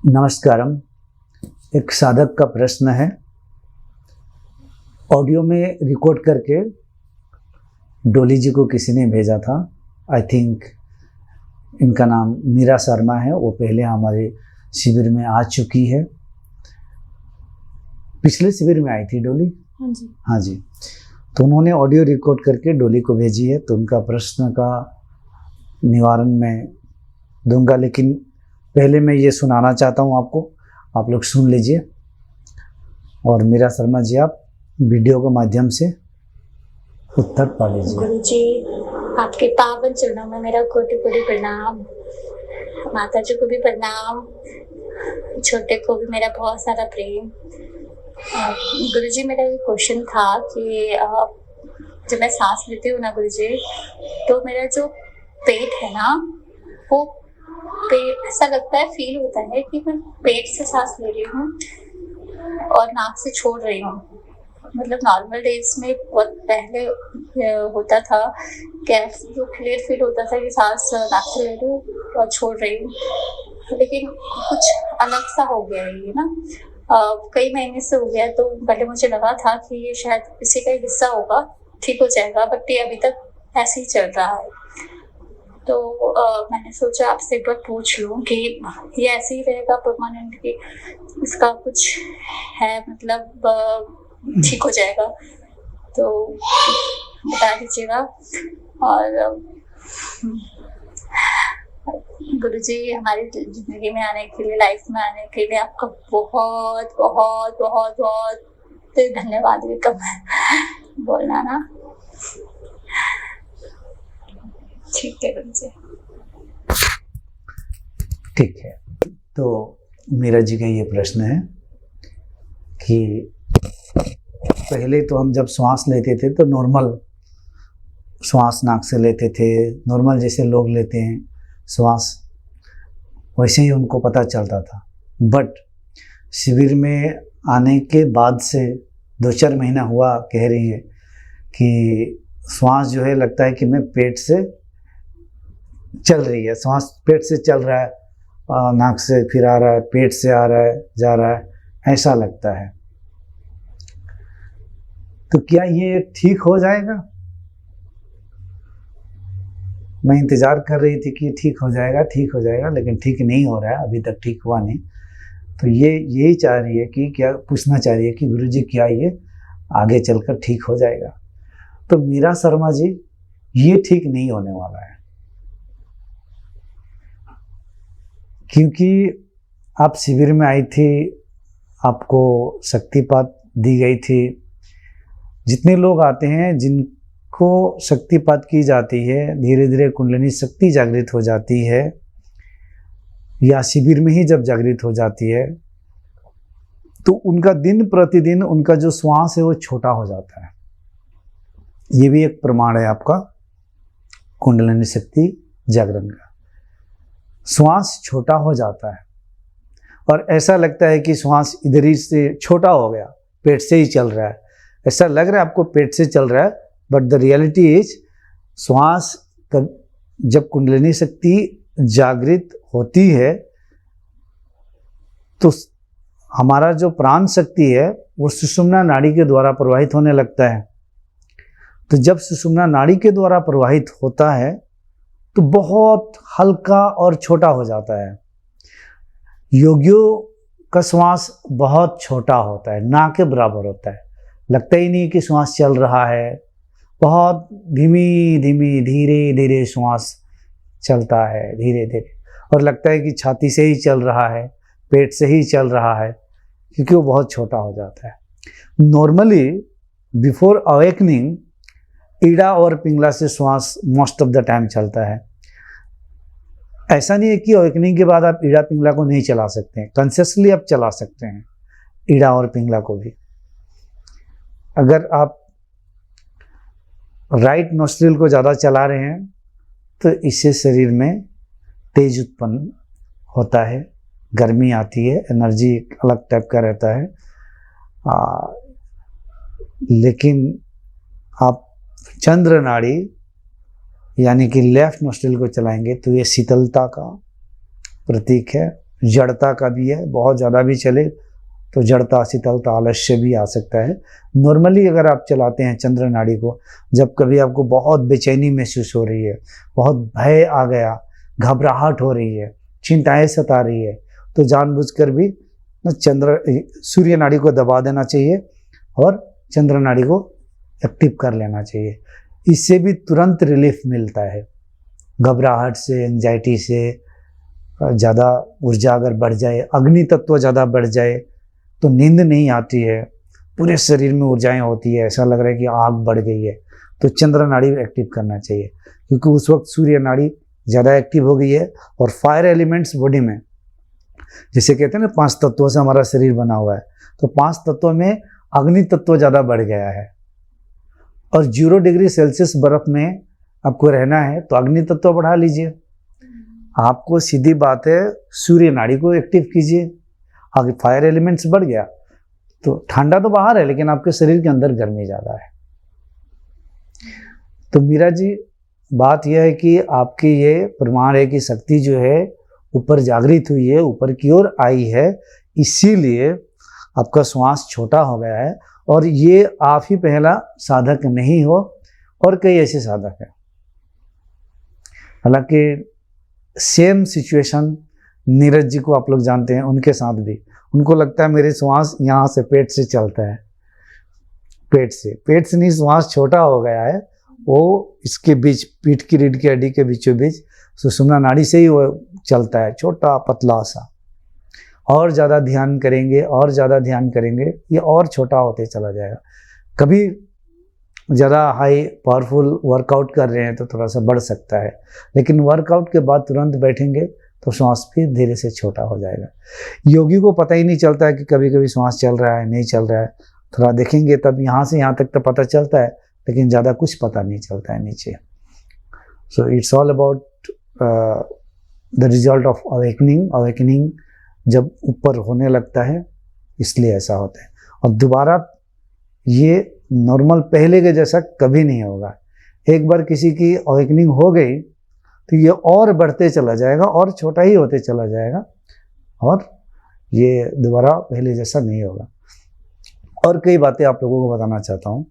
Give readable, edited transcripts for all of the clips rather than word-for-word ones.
नमस्कारम। एक साधक का प्रश्न है, ऑडियो में रिकॉर्ड करके डोली जी को किसी ने भेजा था। आई थिंक इनका नाम मीरा शर्मा है। वो पहले हमारे शिविर में आ चुकी है, पिछले शिविर में आई थी डोली। हाँ जी। तो उन्होंने ऑडियो रिकॉर्ड करके डोली को भेजी है, तो उनका प्रश्न का निवारण मैं दूंगा, लेकिन पहले मैं ये सुनाना चाहता हूँ आपको, आप लोग सुन लीजिए। और मीरा शर्मा जी, आप वीडियो के माध्यम से उत्तर पा लीजिए। गुरु जी, आपके पावन चरणों में मेरा कोटि कोटि प्रणाम। माता जी को भी प्रणाम, छोटे को भी मेरा बहुत सारा प्रेम। गुरु जी, मेरा ये क्वेश्चन था कि जब मैं सांस लेती हूँ ना गुरु जी, तो मेरा जो पेट है ना, वो ऐसा लगता है, फील होता है कि मैं पेट से सांस ले रही हूँ और नाक से छोड़ रही हूँ। मतलब नॉर्मल डेज में बहुत पहले होता था, कैसे जो क्लियर फील होता था कि सांस नाक से ले रही हूँ और छोड़ रही हूँ, लेकिन कुछ अलग सा हो गया है ये ना। कई महीने से हो गया, तो पहले मुझे लगा था कि ये शायद किसी का हिस्सा होगा, ठीक हो जाएगा, बट ये अभी तक ऐसे ही चल रहा है। तो मैंने सोचा आपसे एक बार पूछ लूँ कि ये ऐसे ही रहेगा परमानेंट, कि इसका कुछ है, मतलब ठीक हो जाएगा, तो बता दीजिएगा। और गुरुजी, हमारी जिंदगी में आने के लिए, लाइफ में आने के लिए आपका बहुत बहुत बहुत बहुत धन्यवाद। भी कम है बोलना ना। ठीक है गुरुजी। ठीक है, तो मीरा जी का ये प्रश्न है कि पहले तो हम जब श्वास लेते थे तो नॉर्मल श्वास नाक से लेते थे, नॉर्मल जैसे लोग लेते हैं श्वास, वैसे ही उनको पता चलता था। बट शिविर में आने के बाद से 2-4 महीना हुआ, कह रही है कि श्वास जो है लगता है कि मैं पेट से चल रही है, श्वास पेट से चल रहा है, नाक से फिर आ रहा है, पेट से आ रहा है, जा रहा है, ऐसा लगता है। तो क्या ये ठीक हो जाएगा? मैं इंतज़ार कर रही थी कि ठीक हो जाएगा, लेकिन ठीक नहीं हो रहा है, अभी तक ठीक हुआ नहीं। तो ये यही चाह रही है कि क्या, पूछना चाह रही है कि गुरुजी क्या ये आगे चलकर ठीक हो जाएगा? तो मीरा शर्मा जी, ये ठीक नहीं होने वाला है, क्योंकि आप शिविर में आई थी, आपको शक्तिपात दी गई थी। जितने लोग आते हैं जिनको शक्तिपात की जाती है, धीरे धीरे कुंडलिनी शक्ति जागृत हो जाती है, या शिविर में ही जब जागृत हो जाती है, तो उनका दिन प्रतिदिन उनका जो श्वास है वो छोटा हो जाता है। ये भी एक प्रमाण है आपका कुंडलिनी शक्ति जागरण का। श्वास छोटा हो जाता है और ऐसा लगता है कि श्वास इधर ही से छोटा हो गया, पेट से ही चल रहा है। ऐसा लग रहा है आपको पेट से चल रहा है, बट द रियलिटी इज श्वास जब कुंडलिनी शक्ति जागृत होती है तो हमारा जो प्राण शक्ति है वो सुषुम्ना नाड़ी के द्वारा प्रवाहित होने लगता है। तो जब सुषुम्ना नाड़ी के द्वारा प्रवाहित होता है तो बहुत हल्का और छोटा हो जाता है। योगियों का श्वास बहुत छोटा होता है, ना के बराबर होता है, लगता ही नहीं कि श्वास चल रहा है। बहुत धीमी धीमी धीरे धीरे श्वास चलता है, धीरे धीरे, और लगता है कि छाती से ही चल रहा है, पेट से ही चल रहा है, क्योंकि वो बहुत छोटा हो जाता है। नॉर्मली बिफोर अवेकनिंग ईड़ा और पिंगला से श्वास मोस्ट ऑफ द टाइम चलता है। ऐसा नहीं है कि अवेकनिंग के बाद आप ईड़ा पिंगला को नहीं चला सकते हैं, कॉन्शियसली आप चला सकते हैं ईड़ा और पिंगला को भी। अगर आप राइट नोस्ट्रिल को ज़्यादा चला रहे हैं तो इससे शरीर में तेज उत्पन्न होता है, गर्मी आती है, एनर्जी अलग टाइप का रहता है। लेकिन आप चंद्र नाड़ी यानी कि लेफ्ट नोस्ट्रिल को चलाएंगे तो ये शीतलता का प्रतीक है, जड़ता का भी है, बहुत ज़्यादा भी चले तो जड़ता, शीतलता, आलस्य भी आ सकता है। नॉर्मली अगर आप चलाते हैं चंद्र नाड़ी को, जब कभी आपको बहुत बेचैनी महसूस हो रही है, बहुत भय आ गया, घबराहट हो रही है, चिंताएं सता रही है, तो जानबूझकर भी सूर्य नाड़ी को दबा देना चाहिए और चंद्र नाड़ी को एक्टिव कर लेना चाहिए। इससे भी तुरंत रिलीफ मिलता है। घबराहट से, एंजाइटी से, ज़्यादा ऊर्जा अगर बढ़ जाए, अग्नि तत्व ज़्यादा बढ़ जाए तो नींद नहीं आती है, पूरे शरीर में ऊर्जाएं होती है, ऐसा लग रहा है कि आग बढ़ गई है, तो चंद्र नाड़ी एक्टिव करना चाहिए, क्योंकि उस वक्त सूर्य नाड़ी ज़्यादा एक्टिव हो गई है। और फायर एलिमेंट्स बॉडी में, जिसे कहते हैं ना 5 तत्वों से हमारा शरीर बना हुआ है, तो 5 तत्वों में अग्नि तत्व ज़्यादा बढ़ गया है। और 0 डिग्री सेल्सियस बर्फ में आपको रहना है तो अग्नि तत्व बढ़ा लीजिए। आपको सीधी बात है, सूर्य नाड़ी को एक्टिव कीजिए। आगे फायर एलिमेंट्स बढ़ गया तो ठंडा तो बाहर है, लेकिन आपके शरीर के अंदर गर्मी ज़्यादा है। तो मीरा जी, बात यह है कि आपकी ये प्रमाण है कि शक्ति जो है ऊपर जागृत हुई है, ऊपर की ओर आई है, इसीलिए आपका श्वास छोटा हो गया है। और ये आप ही पहला साधक नहीं हो, और कई ऐसे साधक हैं। हालांकि सेम सिचुएशन नीरज जी को आप लोग जानते हैं, उनके साथ भी उनको लगता है मेरे श्वास यहाँ से पेट से चलता है, पेट से नहीं, श्वास छोटा हो गया है, वो इसके बीच पीठ की रीढ़ की हड्डी के बीचों बीच सुषुम्ना नाड़ी से ही वो चलता है, छोटा पतला सा। और ज़्यादा ध्यान करेंगे, और ज़्यादा ध्यान करेंगे, ये और छोटा होते चला जाएगा। कभी ज़्यादा हाई पावरफुल वर्कआउट कर रहे हैं तो थोड़ा सा बढ़ सकता है, लेकिन वर्कआउट के बाद तुरंत बैठेंगे तो श्वास फिर धीरे से छोटा हो जाएगा। योगी को पता ही नहीं चलता है कि कभी कभी श्वास चल रहा है, नहीं चल रहा है। थोड़ा देखेंगे तब यहाँ से यहाँ तक तो पता चलता है, लेकिन ज़्यादा कुछ पता नहीं चलता है नीचे। So it's all about the result of awakening जब ऊपर होने लगता है, इसलिए ऐसा होता है। और दोबारा ये नॉर्मल पहले के जैसा कभी नहीं होगा। एक बार किसी की अवेकनिंग हो गई तो ये और बढ़ते चला जाएगा, और छोटा ही होते चला जाएगा, और ये दोबारा पहले जैसा नहीं होगा। और कई बातें आप लोगों को बताना चाहता हूँ।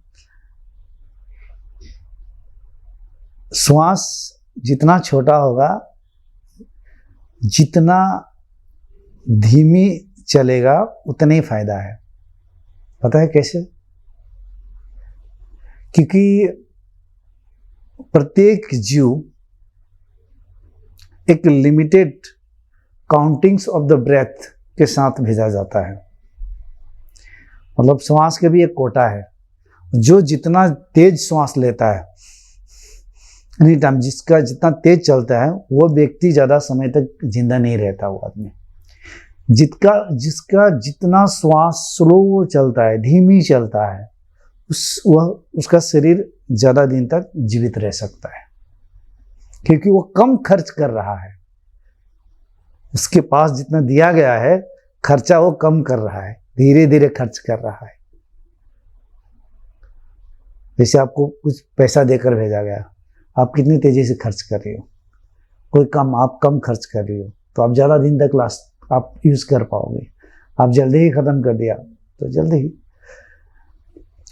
श्वास जितना छोटा होगा, जितना धीमी चलेगा, उतना ही फायदा है। पता है कैसे? क्योंकि प्रत्येक जीव एक limited countings of the breath के साथ भेजा जाता है। मतलब श्वास के भी एक कोटा है। जो जितना तेज श्वास लेता है, एनी टाइम जिसका जितना तेज चलता है, वो व्यक्ति ज़्यादा समय तक जिंदा नहीं रहता। वो आदमी जिसका जितना श्वास स्लो चलता है, धीमी चलता है, उसका शरीर ज़्यादा दिन तक जीवित रह सकता है, क्योंकि वो कम खर्च कर रहा है। उसके पास जितना दिया गया है खर्चा, वो कम कर रहा है, धीरे धीरे खर्च कर रहा है। जैसे आपको कुछ पैसा देकर भेजा गया, आप कितनी तेजी से खर्च कर रही हो, कोई कम, आप कम खर्च कर रही हो, तो आप ज़्यादा दिन तक आप यूज़ कर पाओगे। आप जल्दी ही ख़त्म कर दिया तो जल्दी ही।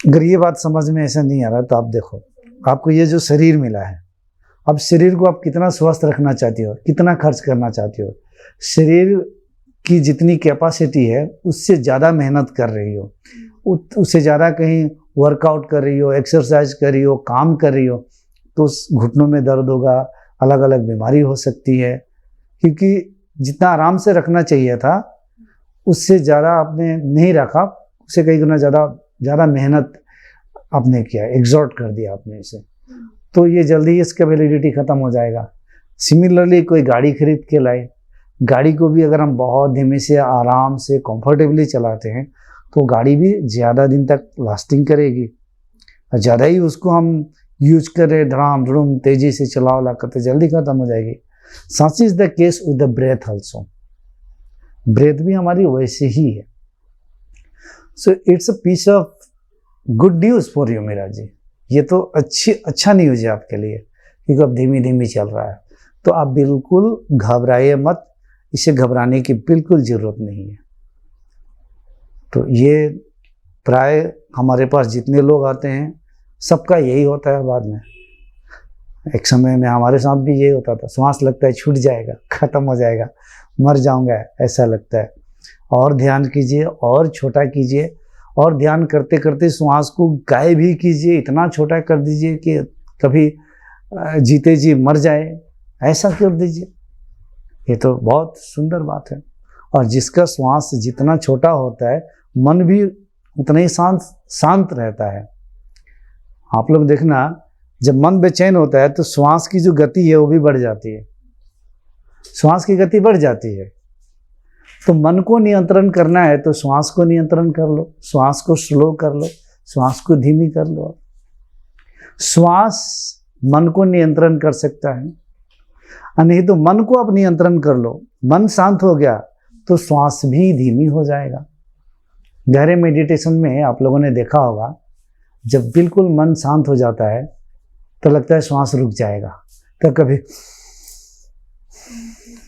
अगर ये बात समझ में ऐसा नहीं आ रहा तो आप देखो, आपको ये जो शरीर मिला है, अब शरीर को आप कितना स्वस्थ रखना चाहती हो, कितना खर्च करना चाहती हो, शरीर की जितनी कैपेसिटी है उससे ज़्यादा मेहनत कर रही हो, उससे ज़्यादा कहीं वर्कआउट कर रही हो, एक्सरसाइज कर रही हो, काम कर रही हो, तो घुटनों में दर्द होगा, अलग अलग बीमारी हो सकती है। क्योंकि जितना आराम से रखना चाहिए था उससे ज़्यादा आपने नहीं रखा, उससे कई गुना ज़्यादा मेहनत आपने किया, एग्जॉर्ट कर दिया आपने इसे, तो ये जल्दी ही इसका वैलिडिटी ख़त्म हो जाएगा। सिमिलरली कोई गाड़ी खरीद के लाए, गाड़ी को भी अगर हम बहुत धीमे से, आराम से, कंफर्टेबली चलाते हैं तो गाड़ी भी ज़्यादा दिन तक लास्टिंग करेगी। ज़्यादा ही उसको हम यूज करें, धड़ाम धड़ूम तेज़ी से चलाओ ला करते, जल्दी ख़त्म हो जाएगी। Such is the case with the breath also. Breath भी हमारी वैसे ही है। So it's a piece of good news for you Meera ji. ये तो अच्छा न्यूज़ है आपके लिए, क्योंकि अब धीमी धीमी चल रहा है। तो आप बिल्कुल घबराइए मत, इसे घबराने की बिल्कुल ज़रूरत नहीं है। तो ये प्राय हमारे पास जितने लोग आते हैं सबका यही होता है। बाद में एक समय में हमारे साथ भी यही होता था, श्वास लगता है छूट जाएगा, ख़त्म हो जाएगा, मर जाऊंगा, ऐसा लगता है। और ध्यान कीजिए, और छोटा कीजिए, और ध्यान करते करते श्वास को गायब भी कीजिए, इतना छोटा कर दीजिए कि कभी जीते जी मर जाए, ऐसा कर दीजिए। ये तो बहुत सुंदर बात है। और जिसका श्वास जितना छोटा होता है मन भी उतना ही शांत रहता है। आप लोग देखना, जब मन बेचैन होता है तो श्वास की जो गति है वो भी बढ़ जाती है, श्वास की गति बढ़ जाती है। तो मन को नियंत्रण करना है तो श्वास को नियंत्रण कर लो, श्वास को स्लो कर लो, श्वास को धीमी कर लो। श्वास मन को नियंत्रण कर सकता है, नहीं तो मन को आप नियंत्रण कर लो। मन शांत हो गया तो श्वास भी धीमी हो जाएगा। गहरे मेडिटेशन में आप लोगों ने देखा होगा, जब बिल्कुल मन शांत हो जाता है तो लगता है श्वास रुक जाएगा, तो कभी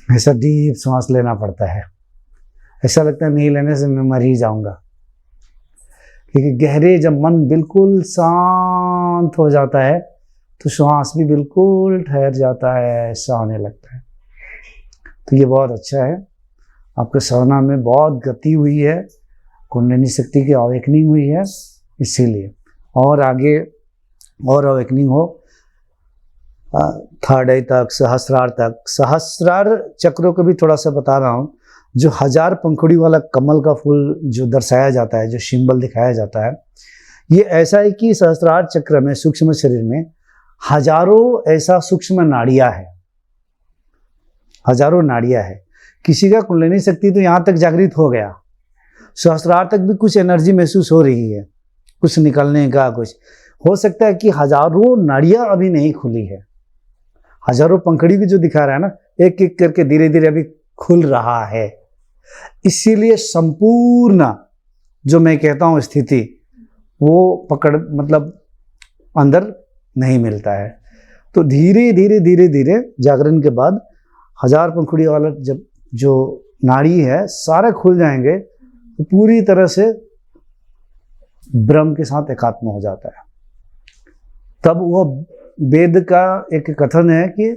ऐसा डीप श्वास लेना पड़ता है। ऐसा लगता है नहीं लेने से मैं मर ही जाऊंगा, क्योंकि गहरे जब मन बिल्कुल शांत हो जाता है तो श्वास भी बिल्कुल ठहर जाता है, ऐसा होने लगता है। तो ये बहुत अच्छा है, आपके साधना में बहुत गति हुई है, कुंडलिनी शक्ति की अवेकनिंग हुई है, इसीलिए और आगे और अवेकनिंग हो। थर्ड आई तक, सहस्रार तक। सहस्रार चक्रों को भी थोड़ा सा बता रहा हूँ। जो 1000 पंखुड़ी वाला कमल का फूल जो दर्शाया जाता है, जो सिंबल दिखाया जाता है, ये ऐसा है कि सहस्रार चक्र में, सूक्ष्म शरीर में हजारों ऐसा सूक्ष्म नाड़ियाँ है, हजारों नाड़ियाँ है। किसी का कुंडलिनी शक्ति तो यहाँ तक जागृत हो गया, सहस्रार तक भी कुछ एनर्जी महसूस हो रही है, कुछ निकलने का, कुछ हो सकता है कि हजारों नाड़ियाँ अभी नहीं खुली है। हजारों पंखड़ी की जो दिखा रहा है ना, एक एक करके धीरे धीरे अभी खुल रहा है। इसीलिए संपूर्ण जो मैं कहता हूँ स्थिति, वो पकड़ मतलब अंदर नहीं मिलता है। तो धीरे धीरे धीरे धीरे जागरण के बाद 1000 पंखुड़ी वाला जब जो नाड़ी है सारे खुल जाएंगे तो पूरी तरह से ब्रह्म के साथ एकात्म हो जाता है। तब वो वेद का एक कथन है कि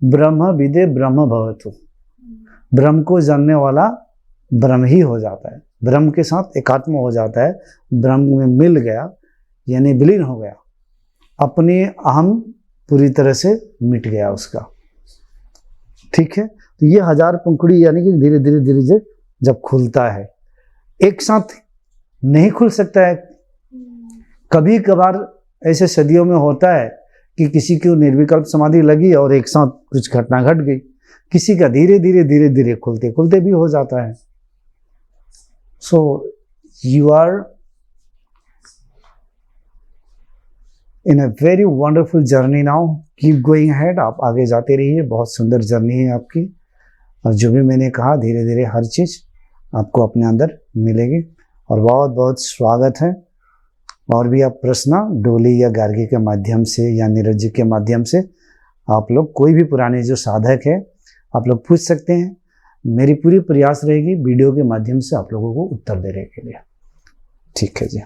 ब्रह्म विदे ब्रह्म भवतु, ब्रह्म को जानने वाला ब्रह्म ही हो जाता है, ब्रह्म के साथ एकात्म हो जाता है, ब्रह्म में मिल गया यानी विलीन हो गया, अपने अहम पूरी तरह से मिट गया उसका। ठीक है, तो ये 1000 पंखुड़ी यानी कि धीरे धीरे धीरे धीरे जब खुलता है, एक साथ नहीं खुल सकता है। कभी कभार ऐसे सदियों में होता है कि किसी को निर्विकल्प समाधि लगी और एक साथ कुछ घटना घट गई, किसी का धीरे धीरे धीरे धीरे खुलते खुलते भी हो जाता है। So you are in a very wonderful journey now, keep going ahead. आप आगे जाते रहिए, बहुत सुंदर जर्नी है आपकी। और जो भी मैंने कहा, धीरे धीरे हर चीज़ आपको अपने अंदर मिलेगी। और बहुत बहुत स्वागत है। और भी आप प्रश्न डोली या गार्गी के माध्यम से या नीरज जी के माध्यम से आप लोग, कोई भी पुराने जो साधक है आप लोग पूछ सकते हैं। मेरी पूरी प्रयास रहेगी वीडियो के माध्यम से आप लोगों को उत्तर देने के लिए। ठीक है जी।